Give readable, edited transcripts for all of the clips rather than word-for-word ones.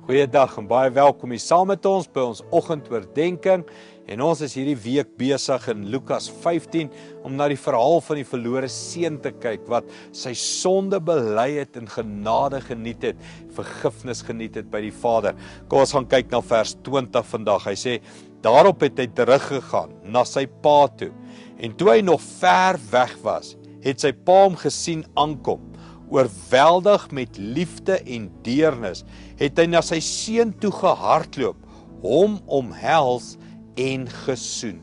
Goeiedag en baie welkom hier saam met ons by ons oggendoordenkings. En ons is hierdie week besig in Lukas 15 om na die verhaal van die verlore seun te kyk wat sy sonde bely het en genade geniet het, vergifnis geniet het by die Vader. Kom ons gaan kyk na vers 20 vandag. Hy sê, daarop het hy teruggegaan na sy pa toe. En toe hy nog ver weg was, het sy pa hom gesien aankom. Oorweldig met liefde en deernis, het hy na sy seun toe gehardloop, hom omhels en gesoen.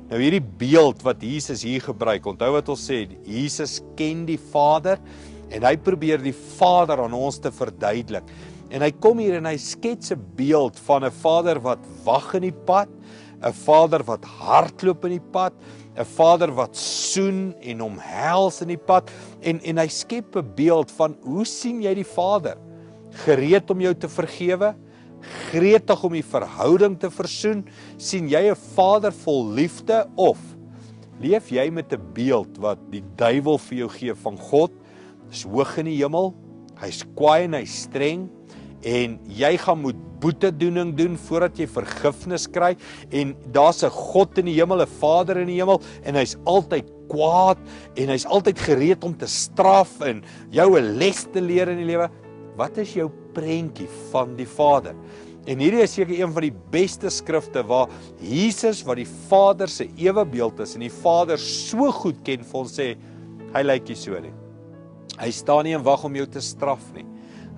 Nou hierdie beeld wat Jesus hier gebruik, onthou wat ons sê, Jesus ken die Vader en hy probeer die Vader aan ons te verduidelik. En hy kom hier en hy skets 'n beeld van 'n Vader wat wag in die pad, 'n Vader wat hardloop in die pad, 'n Vader wat soen en omhels in die pad, en hy skep 'n beeld van, hoe sien jy die Vader? Gereed om jou te vergewe, gretig om die verhouding te versoen, sien jy 'n Vader vol liefde, of leef jy met 'n beeld wat die duiwel vir jou gee van God, is hoog in die hemel, hy's kwaai en hy's streng, en jy gaan moet boetedoening doen voordat jy vergifnis kry, en daar's 'n God in die hemel, 'n Vader in die hemel, en hy's altyd kwaad, en hy's altyd gereed om te straf, en jou 'n les te leer in die lewe. Wat is jou prentjie van die Vader? En hierdie is seker een van die beste skrifte waar Jesus, wat die Vader se ewebeeld is, en die Vader so goed ken, vir ons sê, hy lyk nie so nie. Hy staan nie in wag om jou te straf nie.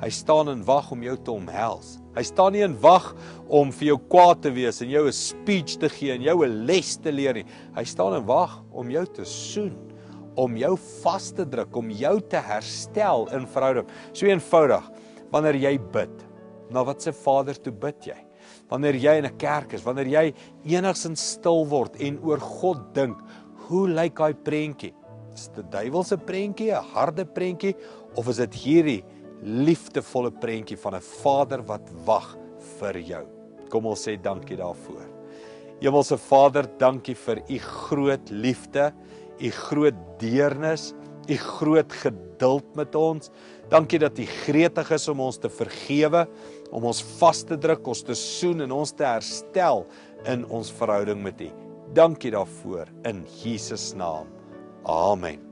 Hy staan in wag om jou te omhels. Hy staan nie in wag om vir jou kwaad te wees en jou 'n speech te gee en jou 'n les te leer nie. Hy staan in wag om jou te soen, om jou vas te druk, om jou te herstel in verhouding. So eenvoudig, wanneer jy bid, na wat se Vader toe bid jy? Wanneer jy in 'n kerk is, wanneer jy enigsins stil word en oor God dink, hoe lyk daai prentjie? Is dit 'n duiwelse prentjie, 'n harde prentjie, of is dit hierdie liefdevolle prentjie van 'n Vader wat wag vir jou? Kom ons sê dankie daarvoor. Hemelse Vader, dankie vir u groot liefde, u groot deernis, u groot geduld met ons. Dankie dat u gretig is om ons te vergewe, om ons vas te druk, ons te soen en ons te herstel in ons verhouding met u. Dankie daarvoor in Jesus naam. Amen.